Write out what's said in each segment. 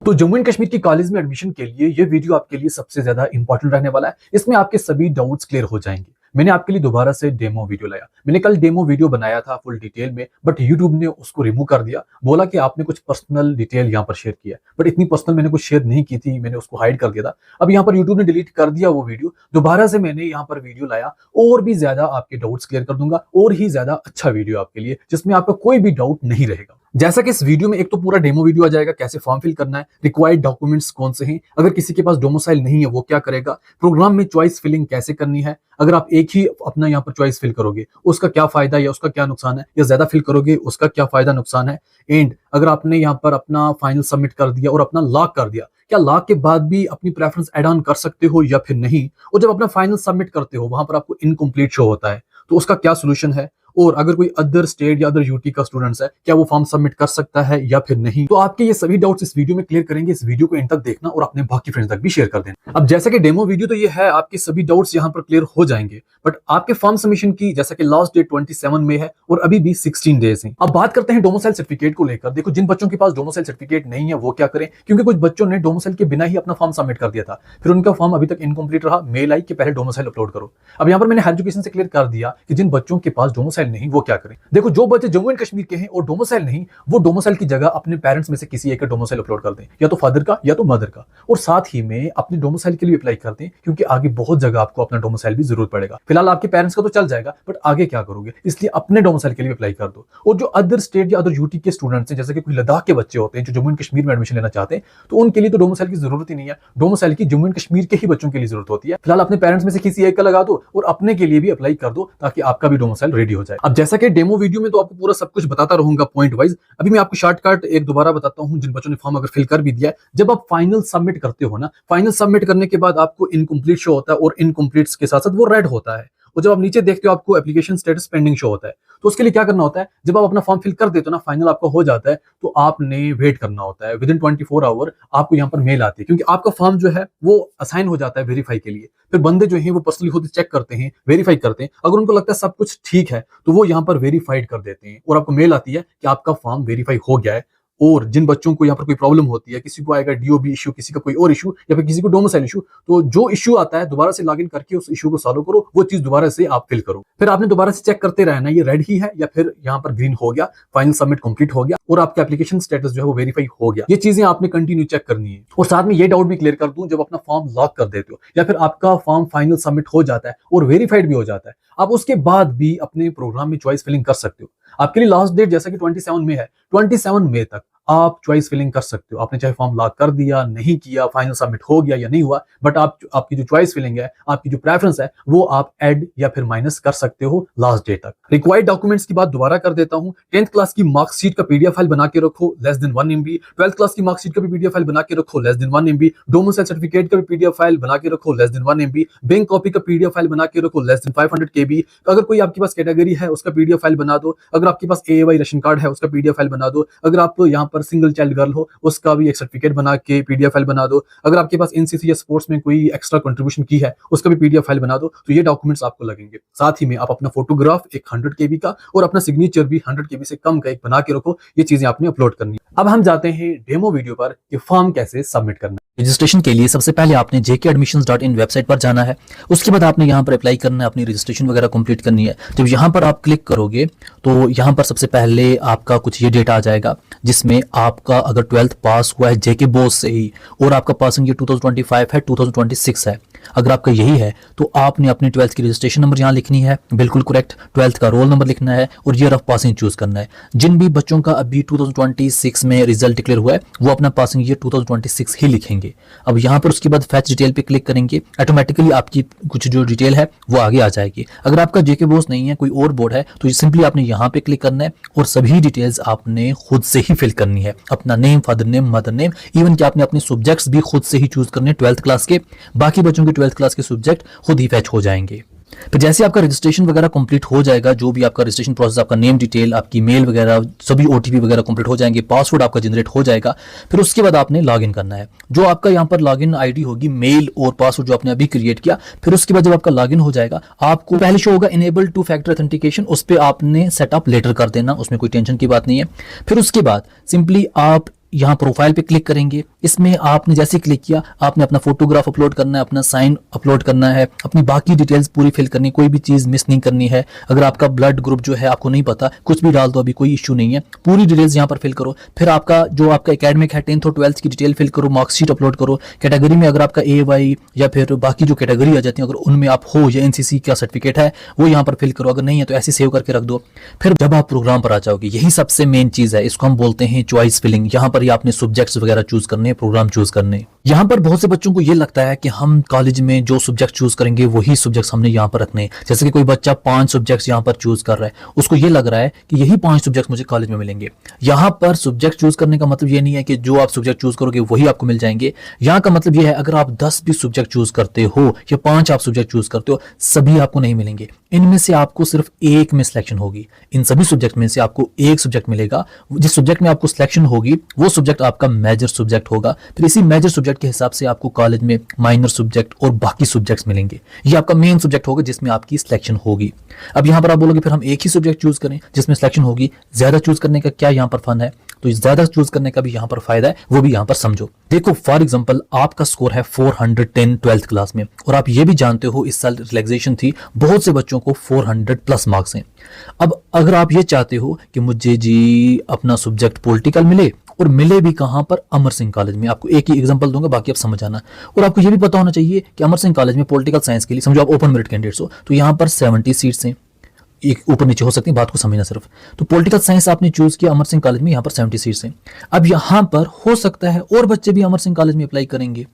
तो जम्मू एंड कश्मीर की कॉलेज में एडमिशन के लिए ये वीडियो आपके लिए सबसे ज्यादा इंपॉर्टेंट रहने वाला है। इसमें आपके सभी डाउट्स क्लियर हो जाएंगे। मैंने आपके लिए दोबारा से डेमो वीडियो लाया। मैंने कल डेमो वीडियो बनाया था फुल डिटेल में, बट यूट्यूब ने उसको रिमूव कर दिया। बोला कि आपने कुछ पर्सनल डिटेल यहाँ पर शेयर किया, बट इतनी पर्सनल मैंने कुछ शेयर नहीं की थी, मैंने उसको हाइड कर दिया था। अब यहाँ पर यूट्यूब ने डिलीट कर दिया वो वीडियो। दोबारा से मैंने यहाँ पर वीडियो लाया और भी ज्यादा आपके डाउट्स क्लियर कर दूंगा और ही ज्यादा अच्छा वीडियो आपके लिए, जिसमें आपका कोई भी डाउट नहीं रहेगा। जैसा कि इस वीडियो में एक तो पूरा डेमो वीडियो आ जाएगा, कैसे फॉर्म फिल करना है, रिक्वायर्ड डॉक्यूमेंट्स कौन से हैं, अगर किसी के पास डोमिसाइल नहीं है वो क्या करेगा, प्रोग्राम में चॉइस फिलिंग कैसे करनी है, अगर आप एक ही अपना यहाँ पर चॉइस फिल करोगे उसका क्या फायदा या उसका क्या नुकसान है, या ज्यादा फिल करोगे उसका क्या फायदा नुकसान है, एंड अगर आपने यहाँ पर अपना फाइनल सबमिट कर दिया और अपना लॉक कर दिया, क्या लॉक के बाद भी अपनी प्रेफरेंस ऐड ऑन कर सकते हो या फिर नहीं, और जब अपना फाइनल सबमिट करते हो वहां पर आपको इनकम्प्लीट शो होता है तो उसका क्या सोल्यूशन है, और अगर कोई अदर स्टेट या अदर यूटी का स्टूडेंट्स है क्या वो फॉर्म सबमिट कर सकता है या फिर नहीं। तो आपके ये सभी डाउट्स इस वीडियो में क्लियर करेंगे। इस वीडियो को एंड तक देखना और अपने बाकी फ्रेंड्स तक भी शेयर कर देना। अब जैसा कि डेमो वीडियो तो ये है, आपके सभी डाउट्स यहाँ पर क्लियर हो जाएंगे, बट आपके फॉर्म सबमिशन की जैसा कि लास्ट डेट 27 में है और अभी भी 16 डेज है। अब बात करते हैं डोमिसाइल सर्टिफिकेट को लेकर। देखो, जिन बच्चों के पास डोमिसाइल सर्टिफिकेट नहीं है वो क्या करें, क्योंकि कुछ बच्चों ने डोमिसाइल के बिना ही अपना फॉर्म सबमिट कर दिया था, फिर उनका फॉर्म अभी तक इनकम्प्लीट रहा। मेल आई कि पहले डोमिसाइल अपलोड करो। अब यहाँ पर मैंने हायर एजुकेशन से क्लियर कर दिया कि जिन बच्चों के पास डोमिसाइल नहीं वो क्या करें। देखो, जो बच्चे जम्मू एंड कश्मीर के हैं और डोमिसाइल नहीं, वो डोमिसाइल की जगह अपने पेरेंट्स में से किसी एक का डोमिसाइल अपलोड कर दें, या तो फादर का या तो मदर का, और साथ ही में अपने डोमिसाइल के लिए अप्लाई कर दें, क्योंकि आगे बहुत जगह आपको अपना डोमिसाइल भी जरूरत पड़ेगा। फिलहाल आपके पेरेंट्स का तो चल जाएगा, बट आगे क्या करोगे, इसलिए अपने डोमिसाइल के लिए अप्लाई कर दो। और जो अदर स्टेट या अदर यूटी के स्टूडेंट्स हैं, जैसे कि कोई लद्दाख के बच्चे होते हैं जो जम्मू एंड कश्मीर में एडमिशन लेना चाहते हैं, तो उनके लिए तो डोमिसाइल की जरूरत ही नहीं है। डोमिसाइल की जम्मू एंड कश्मीर के ही बच्चों के लिए जरूरत होती है। फिलहाल अपने पेरेंट्स में से किसी एक का लगा दो और अपने के लिए भी अप्लाई कर दो, ताकि आपका भी डोमिसाइल रेडी हो जाए। अब जैसा कि डेमो वीडियो में तो आपको पूरा सब कुछ बताता रहूंगा पॉइंट वाइज। अभी मैं आपको शॉर्टकट एक दोबारा बताता हूं। जिन बच्चों ने फॉर्म अगर फिल कर भी दिया है, जब आप फाइनल सबमिट करते हो ना, फाइनल सबमिट करने के बाद आपको इनकम्प्लीट शो होता है, और इनकम्प्लीट के साथ साथ वो रेड होता है। और जब आप नीचे देखते हो आपको एप्लीकेशन स्टेटस पेंडिंग शो होता है। तो उसके लिए क्या करना होता है, जब आप अपना फॉर्म फिल कर देते हो ना, फाइनल आपका हो जाता है, तो आपने वेट करना होता है। विद इन 24 आवर आपको यहाँ पर मेल आती है, क्योंकि आपका फॉर्म जो है वो असाइन हो जाता है वेरीफाई के लिए। फिर बंदे जो हैं वो पर्सनली खुद चेक करते हैं, वेरीफाई करते हैं। अगर उनको लगता है सब कुछ ठीक है तो वो यहाँ पर वेरीफाइड कर देते हैं, और आपको मेल आती है कि आपका फॉर्म वेरीफाई हो गया है। और जिन बच्चों को यहाँ पर कोई प्रॉब्लम होती है, किसी को आएगा डीओबी इशू, किसी का कोई और इशू, या फिर किसी को डोमिसाइल इशू, तो जो इशू आता है दोबारा से लॉगिन करके उस इशू को सॉल्व करो, वो चीज दोबारा से आप फिल करो। फिर आपने दोबारा से चेक करते रहना ये रेड ही है या फिर यहाँ पर ग्रीन हो गया, फाइनल सबमिट कंप्लीट हो गया और आपका एप्लीकेशन स्टेटस जो है वो वेरीफाई हो गया। ये चीजें आपने कंटिन्यू चेक करनी है। और साथ में ये डाउट भी क्लियर कर दूं, जब अपना फॉर्म लॉक कर देते हो या फिर आपका फॉर्म फाइनल सबमिट हो जाता है और वेरीफाइड भी हो जाता है, आप उसके बाद भी अपने प्रोग्राम में चॉइस फिलिंग कर सकते हो। आपके लिए लास्ट डेट जैसा कि 27 में है, 27 मई तक आप चॉइस फिलिंग कर सकते हो। आपने चाहे फॉर्म लॉक कर दिया, नहीं किया, फाइनल सबमिट हो गया या नहीं हुआ, बट आपकी जो चॉइस फिलिंग है, आपकी जो प्रेफरेंस है, वो आप ऐड या फिर माइनस कर सकते हो लास्ट डेट तक। रिक्वायर्ड डॉक्यूमेंट्स की बात दोबारा कर देता हूं। 10th क्लास की मार्कशीट का पीडीएफ फाइल बना के रखो, less than 1 MB। 12th class की मार्कशीट का भी पीडीएफ फाइल बना के रखो, less than 1 MB। Domicile certificate का भी पीडीएफ फाइल बना के रखो, less than 1 MB। Bank copy का पीडीएफ फाइल बना के रखो, लेस देन 500 KB। अगर कोई आपके पास कैटेगरी है उसका पीडीएफ फाइल बना दो। अगर आपके पास AAY राशन कार्ड है उसका पीडीएफ फाइल बना दो। अगर आप यहाँ पर सिंगल चाइल्ड गर्ल हो उसका भी एक सर्टिफिकेट बना के पीडीएफ फाइल बना दो। अगर आपके पास एनसीसी या स्पोर्ट्स में कोई एक्स्ट्रा कंट्रीब्यूशन की है उसका भी पीडीएफ फाइल बना दो। तो ये डॉक्यूमेंट्स आपको लगेंगे। साथ ही में आप अपना फोटोग्राफ एक 100 KB का और अपना सिग्नेचर भी 100 KB से कम का एक बना के रखो। ये चीजें आपने अपलोड करनी है। अब हम जाते हैं डेमो वीडियो पर कि फॉर्म कैसे सबमिट करना है। रजिस्ट्रेशन के लिए सबसे पहले आपने jkadmissions.in वेबसाइट पर जाना है। उसके बाद आपने यहाँ पर अप्लाई करना है, अपनी रजिस्ट्रेशन वगैरह कंप्लीट करनी है। जब यहाँ पर आप क्लिक करोगे तो यहाँ पर सबसे पहले आपका कुछ ये डेटा आ जाएगा, जिसमें आपका अगर 12th पास हुआ है जेके बोर्ड से ही और आपका पासिंग ईयर 2025 है, 2026 है, अगर आपका यही है तो आपने अपनी 12th की रजिस्ट्रेशन नंबर यहाँ लिखनी है, बिल्कुल करेक्ट। 12th का रोल नंबर लिखना है और ईयर ऑफ पासिंग चूज करना है। जिन भी बच्चों का अभी 2026 में रिजल्ट डिक्लेयर हुआ है वो अपना पासिंग ईयर 2026 ही लिखेंगे। अब यहाँ पर उसके बाद फैच डिटेल पे क्लिक करेंगे, ऑटोमेटिकली आपकी कुछ जो डिटेल है वो आगे आ जाएगी। अगर आपका जेके बोर्ड नहीं है, कोई और बोर्ड है, तो सिंपली आपने यहाँ पे क्लिक करना है और सभी डिटेल्स आपने खुद से ही फिल करनी है। अपना name, father name, mother name, even कि आपने अपने सब्जेक्ट्स भी खुद से ही चूज करने 12th क्लास के। बाकी बच्चों के 12th क्लास के सब्जेक्ट खुद ही फैच हो जाएंगे। फिर जैसे आपका रजिस्ट्रेशन वगैरह कंप्लीट हो जाएगा, जो भी आपका रजिस्ट्रेशन प्रोसेस, आपका नेम डिटेल, आपकी मेल वगैरह, सभी ओटीपी वगैरह कंप्लीट हो जाएंगे, पासवर्ड आपका जनरेट हो जाएगा। फिर उसके बाद आपने लॉगिन करना है। जो आपका यहाँ पर लॉगिन आईडी होगी, मेल और पासवर्ड जो आपने अभी क्रिएट किया, फिर उसके बाद जब आपका लॉगिन हो जाएगा आपको पहले शो होगा इनेबल 2 फैक्टर ऑथेंटिकेशन, उस पर आपने सेटअप लेटर कर देना, उसमें कोई टेंशन की बात नहीं है। फिर उसके बाद सिंपली आप यहाँ प्रोफाइल पे क्लिक करेंगे। इसमें आपने जैसे क्लिक किया, आपने अपना फोटोग्राफ अपलोड करना है, अपना साइन अपलोड करना है, अपनी बाकी डिटेल्स पूरी फिल करनी है, कोई भी चीज़ मिस नहीं करनी है। अगर आपका ब्लड ग्रुप जो है आपको नहीं पता, कुछ भी डाल दो, अभी कोई इश्यू नहीं है, पूरी डिटेल्स यहाँ पर फिल करो। फिर आपका जो आपका एकेडमिक है 10th और 12th की डिटेल फिल करो, मार्कशीट अपलोड करो। कैटेगरी में अगर आपका AY या फिर बाकी जो कैटेगरी आ जाती है, अगर उनमें आप हो या NCC का सर्टिफिकेट है वो यहाँ पर फिल करो, अगर नहीं है तो ऐसे सेव करके रख दो। फिर जब आप प्रोग्राम पर आ जाओगे, यही सबसे मेन चीज़ है, इसको हम बोलते हैं चॉइस फिलिंग। यहाँ पर ही आपने सब्जेक्ट्स वगैरह चूज करने, प्रोग्राम चूज करने। यहाँ पर बहुत से बच्चों को ये लगता है कि हम कॉलेज में जो सब्जेक्ट चूज करेंगे वही सब्जेक्ट्स हमने यहाँ पर रखने हैं। जैसे कि कोई बच्चा 5 सब्जेक्ट्स यहाँ पर चूज कर रहा है, उसको ये लग रहा है कि यही 5 सब्जेक्ट्स मुझे कॉलेज में मिलेंगे। यहाँ पर सब्जेक्ट चूज करने का मतलब ये नहीं है कि जो आप सब्जेक्ट चूज करोगे वही आपको मिल जाएंगे। यहाँ का मतलब ये है, अगर आप 10 भी सब्जेक्ट चूज करते हो या 5 आप सब्जेक्ट चूज करते हो, सभी आपको नहीं मिलेंगे। इनमें से आपको सिर्फ एक में सिलेक्शन होगी। इन सभी सब्जेक्ट में से आपको एक सब्जेक्ट मिलेगा। जिस सब्जेक्ट में आपको सिलेक्शन होगी वो सब्जेक्ट आपका मेजर सब्जेक्ट होगा। फिर इसी मेजर सब्जेक्ट के हिसाब से आपको कॉलेज में माइनर सब्जेक्ट और बाकी सब्जेक्ट्स मिलेंगे। ये आपका मेन सब्जेक्ट होगा जिसमें आपकी सिलेक्शन होगी। अब यहाँ पर आप बोलोगे फिर हम एक ही सब्जेक्ट चूज करें जिसमें सिलेक्शन होगी, ज्यादा चूज करने का क्या यहाँ पर फन है? तो ज्यादा चूज करने का भी यहाँ पर फायदा है, वो भी यहाँ पर समझो। देखो फॉर एग्जांपल आपका स्कोर है 410 12th क्लास में, और आप ये भी जानते हो इस साल रिलैक्सेशन थी, बहुत से बच्चों को 400 प्लस मार्क्स हैं। अब अगर आप ये चाहते हो कि मुझे जी अपना सब्जेक्ट पॉलिटिकल मिले, और मिले भी कहाँ पर? अमर सिंह कॉलेज में। आपको एक ही एग्जांपल दूंगा, बाकी आप समझ आना। और आपको ये भी पता होना चाहिए कि अमर सिंह कॉलेज में पॉलिटिकल साइंस के लिए, समझो आप ओपन मेरिट कैंडिडेट्स हो, तो यहाँ पर 70 सीट्स हैं। एक ऊपर नीचे हो सकती है, बात को समझना सिर्फ। तो पॉलिटिकल साइंस आपने चूज किया अमर सिंह कॉलेज में, यहाँ पर 70 सीट्स हैं। अब यहाँ पर हो सकता है और बच्चे भी अमर सिंह कॉलेज में अप्लाई करेंगे।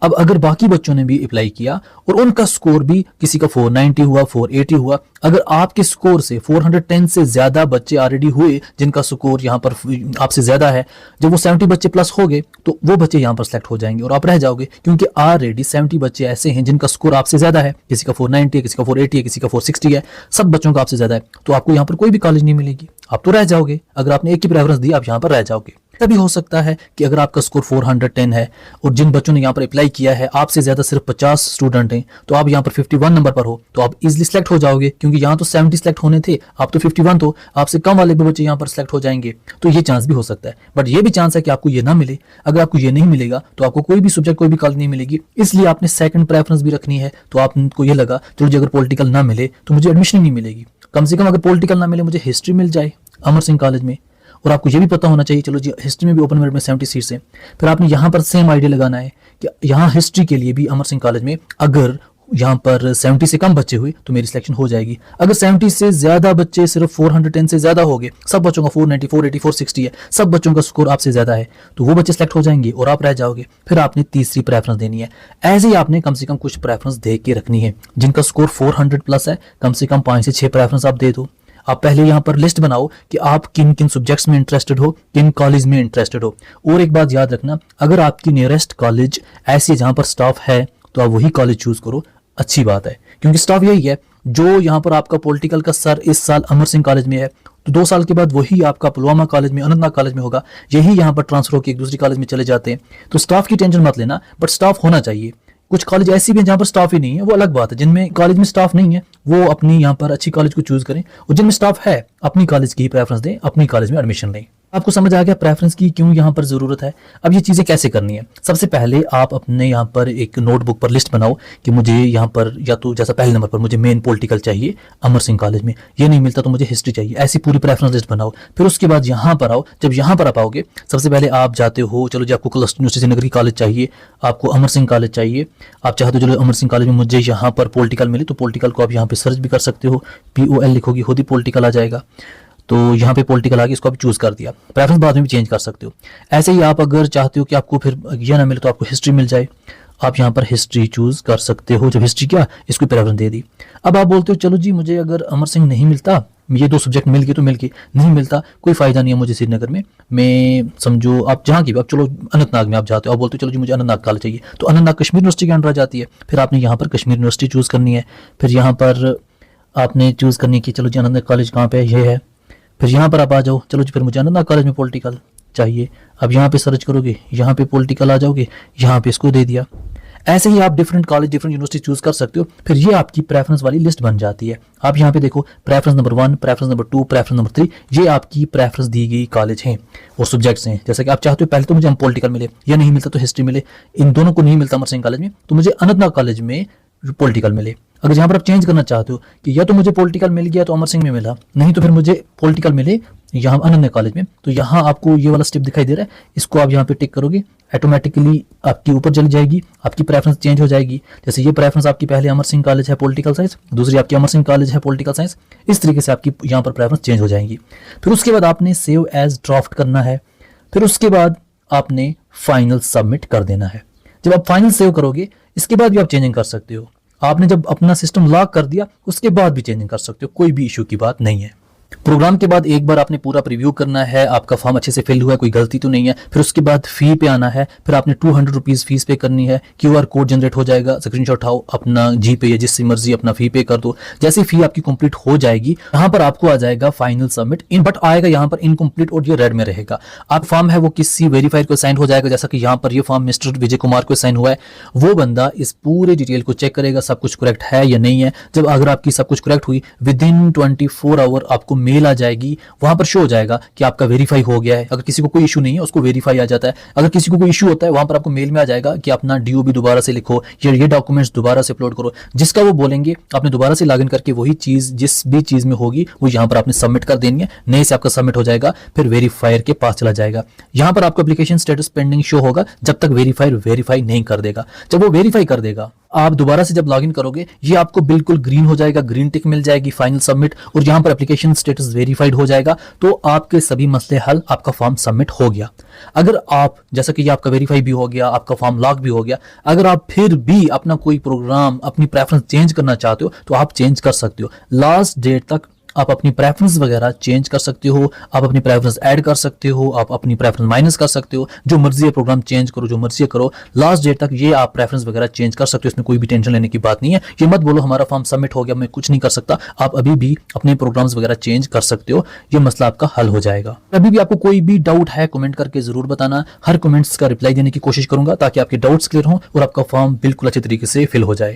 अब अगर बाकी बच्चों ने भी अप्लाई किया और उनका स्कोर भी, किसी का 490 हुआ, 480 हुआ, अगर आपके स्कोर से 410 से ज्यादा बच्चे ऑलरेडी हुए जिनका स्कोर यहाँ पर आपसे ज्यादा है, जब वो 70 बच्चे प्लस हो गए तो वो बच्चे यहाँ पर सेलेक्ट हो जाएंगे और आप रह जाओगे, क्योंकि ऑलरेडी 70 बच्चे ऐसे हैं जिनका स्कोर आपसे ज्यादा है। किसी का 490 है, किसी का 480 है, किसी का 460 है, सब बच्चों का आपसे ज्यादा है। तो आपको यहाँ पर कोई भी कॉलेज नहीं मिलेगी, आप तो रह जाओगे। अगर आपने एक ही प्रेफरेंस दी, आप यहाँ पर रह जाओगे। तभी हो सकता है कि अगर आपका स्कोर 410 है और जिन बच्चों ने यहाँ पर अप्लाई किया है आपसे ज्यादा सिर्फ 50 स्टूडेंट हैं, तो आप यहाँ पर 51 नंबर पर हो, तो आप इजीली सिलेक्ट हो जाओगे, क्योंकि यहाँ तो 70 सिलेक्ट होने थे, आप तो 51 तो आपसे कम वाले भी बच्चे यहाँ पर सिलेक्ट हो जाएंगे। तो ये चांस भी हो सकता है, बट ये भी चांस है कि आपको ये ना मिले। अगर आपको ये नहीं मिलेगा तो आपको कोई भी सब्जेक्ट, कोई भी कॉलेज नहीं मिलेगी, इसलिए आपने सेकंड प्रेफरेंस भी रखनी है। तो आपको ये लगा चलो अगर पॉलिटिकल ना मिले तो मुझे एडमिशन नहीं मिलेगी, कम से कम अगर पॉलिटिकल ना मिले मुझे हिस्ट्री मिल जाए अमर सिंह कॉलेज में। और आपको ये भी पता होना चाहिए, चलो जी हिस्ट्री में भी ओपन मेरिट में 70 सीट्स हैं, फिर आपने यहाँ पर सेम आइडिया लगाना है कि यहाँ हिस्ट्री के लिए भी अमर सिंह कॉलेज में अगर यहाँ पर 70 से कम बच्चे हुए तो मेरी सिलेक्शन हो जाएगी। अगर 70 से ज्यादा बच्चे, सिर्फ 410 से ज्यादा हो गए, सब बच्चों का 490, 480, 460 है, सब बच्चों का स्कोर आपसे ज्यादा है, तो वो बच्चे सिलेक्ट हो जाएंगे और आप रह जाओगे। फिर आपने तीसरी प्रेफरेंस देनी है। ऐसे ही आपने कम से कम कुछ प्रेफरेंस दे के रखनी है। जिनका स्कोर 400 प्लस है, कम से कम 5 से 6 प्रेफरेंस आप दे दो। आप पहले यहाँ पर लिस्ट बनाओ कि आप किन किन सब्जेक्ट्स में इंटरेस्टेड हो, किन कॉलेज में इंटरेस्टेड हो। और एक बात याद रखना, अगर आपकी नियरेस्ट कॉलेज ऐसी है जहाँ पर स्टाफ है तो आप वही कॉलेज चूज करो। अच्छी बात है, क्योंकि स्टाफ यही है। जो यहाँ पर आपका पॉलिटिकल का सर इस साल अमर सिंह कॉलेज में है, तो 2 साल के बाद वही आपका पुलवामा कॉलेज में, अनंतनाग कॉलेज में होगा। यही यहाँ पर ट्रांसफर होकर एक दूसरी कॉलेज में चले जाते हैं। तो स्टाफ की टेंशन मत लेना, बट स्टाफ होना चाहिए। कुछ कॉलेज ऐसी भी हैं जहाँ पर स्टाफ ही नहीं है, वो अलग बात है। जिनमें कॉलेज में स्टाफ नहीं है वो अपनी यहाँ पर अच्छी कॉलेज को चूज करें, और जिनमें स्टाफ है अपनी कॉलेज की ही प्रेफरेंस दें, अपनी कॉलेज में एडमिशन लें। आपको समझ आ गया प्रेफरेंस की क्यों यहाँ पर जरूरत है। अब ये चीजें कैसे करनी है? सबसे पहले आप अपने यहाँ पर एक नोटबुक पर लिस्ट बनाओ कि मुझे यहाँ पर या तो जैसा पहले नंबर पर मुझे मेन पॉलिटिकल चाहिए अमर सिंह कॉलेज में, ये नहीं मिलता तो मुझे हिस्ट्री चाहिए। ऐसी पूरी प्रेफरेंस लिस्ट बनाओ। फिर उसके बाद यहाँ पर आओ। जब यहाँ पर आप आओगे, सबसे पहले आप जाते हो, चलो जी आपको क्लस्टर यूनिवर्सिटी नगरी कॉलेज चाहिए, आपको अमर सिंह कॉलेज चाहिए, आप चाहते हो चलो अमर सिंह कॉलेज में मुझे यहाँ पर पॉलिटिकल मिले, तो पॉलिटिकल को आप यहाँ पे सर्च भी कर सकते हो। POL लिखोगी, खुद ही पॉलिटिकल आ जाएगा। तो यहाँ पे पॉलिटिकल आगे, इसको आप चूज कर दिया। प्रेफरेंस बाद में भी चेंज कर सकते हो। ऐसे ही आप अगर चाहते हो कि आपको फिर यह ना मिले तो आपको हिस्ट्री मिल जाए, आप यहाँ पर हिस्ट्री चूज कर सकते हो। जब हिस्ट्री क्या, इसको प्रेफरेंस दे दी। अब आप बोलते हो चलो जी मुझे अगर अमर सिंह नहीं मिलता, ये 2 सब्जेक्ट मिल गए तो मिल गए, नहीं मिलता कोई फायदा नहीं है मुझे श्रीनगर में। मैं समझो आप जहाँ की, आप चलो अनंतनाग में आप जाते हो, आप बोलते हो चलो जी मुझे अनंतनाग कॉलेज चाहिए, तो अनंतनाग कश्मीर यूनिवर्सिटी के अंडर आ जाती है। फिर आपने यहाँ पर कश्मीर यूनिवर्सिटी चूज करनी है। फिर यहाँ पर आपने चूज करनी है कि चलो जी अनंतनाग कॉलेज कहाँ पे है, ये है। फिर यहाँ पर आप आ जाओ, चलो जी फिर मुझे अनंतनाग कॉलेज में पॉलिटिकल चाहिए। अब यहाँ पे सर्च करोगे, यहाँ पे पॉलिटिकल आ जाओगे, यहाँ पे इसको दे दिया। ऐसे ही आप different college different university choose कर सकते हो। फिर ये आपकी प्रेफरेंस वाली लिस्ट बन जाती है। आप यहाँ पे देखो preference number 1, preference number 2, preference number 3, ये आपकी प्रेफरेंस दी गई कॉलेज हैं और सब्जेक्ट्स हैं। जैसे कि आप चाहते हो पहले तो मुझे पॉलिटिकल मिले, या नहीं मिलता तो हिस्ट्री मिले, इन दोनों को नहीं मिलता अमर सिंह कॉलेज में, तो मुझे अनंतनाग कॉलेज में पॉलिटिकल मिले। अगर यहाँ पर आप चेंज करना चाहते हो कि या तो मुझे पॉलिटिकल मिल गया तो अमर सिंह में मिला, नहीं तो फिर मुझे पॉलिटिकल मिले यहाँ अनंतनाग कॉलेज में, तो यहाँ आपको ये वाला स्टेप दिखाई दे रहा है, इसको आप यहाँ पे टिक करोगे, ऑटोमेटिकली आपकी ऊपर चली जाएगी, आपकी प्रेफरेंस चेंज हो जाएगी। जैसे ये प्रेफरेंस आपकी पहले अमर सिंह कॉलेज है पॉलिटिकल साइंस, दूसरी आपकी अमर सिंह कॉलेज है पॉलिटिकल साइंस, इस तरीके से आपकी यहाँ पर प्रेफरेंस चेंज हो जाएंगी। फिर उसके बाद आपने सेव एज ड्राफ्ट करना है। फिर उसके बाद आपने फाइनल सबमिट कर देना है। जब आप फाइनल सेव करोगे इसके बाद भी आप चेंजिंग कर सकते हो। आपने जब अपना सिस्टम लॉक कर दिया उसके बाद भी चेंजिंग कर सकते हो, कोई भी इशू की बात नहीं है। प्रोग्राम के बाद एक बार आपने पूरा प्रीव्यू करना है, आपका फॉर्म अच्छे से फिल हुआ है, कोई गलती तो नहीं है। फिर उसके बाद फी पे आना है, फिर आपने 200 रुपीज फीस पे करनी है। QR कोड जनरेट हो जाएगा, स्क्रीनशॉट उठाओ, अपना GPay या जिससे मर्जी अपना फी पे कर दो। जैसे फी आपकी कंप्लीट हो जाएगी यहाँ पर आपको आ जाएगा फाइनल सबमिट इन, बट आएगा यहाँ पर इनकम्प्लीट और ये रेड में रहेगा। आप फॉर्म है वो किसी वेरीफायर को साइन हो जाएगा, जैसा कि यहाँ पर ये फॉर्म मिस्टर विजय कुमार को साइन हुआ है। वो बंदा इस पूरे डिटेल को चेक करेगा सब कुछ करेक्ट है या नहीं है। जब अगर आपकी सब कुछ करेक्ट हुई विद इन 24 आवर आपको मेल आ जाएगी, वहां पर शो हो जाएगा कि आपका वेरीफाई हो गया है। अगर किसी को कोई इशू नहीं है उसको वेरीफाई आ जाता है, अगर किसी को कोई इशू होता है वहां पर आपको मेल में आ जाएगा कि अपना DOB दोबारा से लिखो या ये डॉक्यूमेंट्स दोबारा से अपलोड करो। जिसका वो बोलेंगे आपने दोबारा से लॉगिन करके वही चीज जिस भी चीज में होगी वो यहाँ पर आपने सबमिट कर देनी है। नए से आपका सबमिट हो जाएगा, फिर वेरीफायर के पास चला जाएगा। यहाँ पर आपको एप्लीकेशन स्टेटस पेंडिंग शो होगा जब तक वेरीफायर वेरीफाई नहीं कर देगा। जब वो वेरीफाई कर देगा आप दोबारा से जब लॉगिन करोगे ये आपको बिल्कुल ग्रीन हो जाएगा, ग्रीन टिक मिल जाएगी फाइनल सबमिट, और यहाँ पर एप्लीकेशन स्टेटस वेरीफाइड हो जाएगा। तो आपके सभी मसले हल, आपका फॉर्म सबमिट हो गया। अगर आप जैसा कि ये आपका वेरीफाई भी हो गया, आपका फॉर्म लॉक भी हो गया, अगर आप फिर भी अपना कोई प्रोग्राम अपनी प्रेफरेंस चेंज करना चाहते हो तो आप चेंज कर सकते हो। लास्ट डेट तक आप अपनी प्रेफरेंस वगैरह चेंज कर सकते हो, आप अपनी प्रेफरेंस ऐड कर सकते हो, आप अपनी प्रेफरेंस माइनस कर सकते हो, जो मर्जी है प्रोग्राम चेंज करो, जो मर्जी करो। लास्ट डेट तक ये आप प्रेफरेंस वगैरह चेंज कर सकते हो, इसमें कोई भी टेंशन लेने की बात नहीं है। ये मत बोलो हमारा फॉर्म सबमिट हो गया मैं कुछ नहीं कर सकता, आप अभी भी अपने प्रोग्राम्स वगैरह चेंज कर सकते हो, ये मसला आपका हल हो जाएगा। अभी भी आपको कोई भी डाउट है कमेंट करके जरूर बताना, हर कमेंट्स का रिप्लाई देने की कोशिश करूंगा ताकि आपके डाउट्स क्लियर हों और आपका फॉर्म बिल्कुल अच्छे तरीके से फिल हो जाए।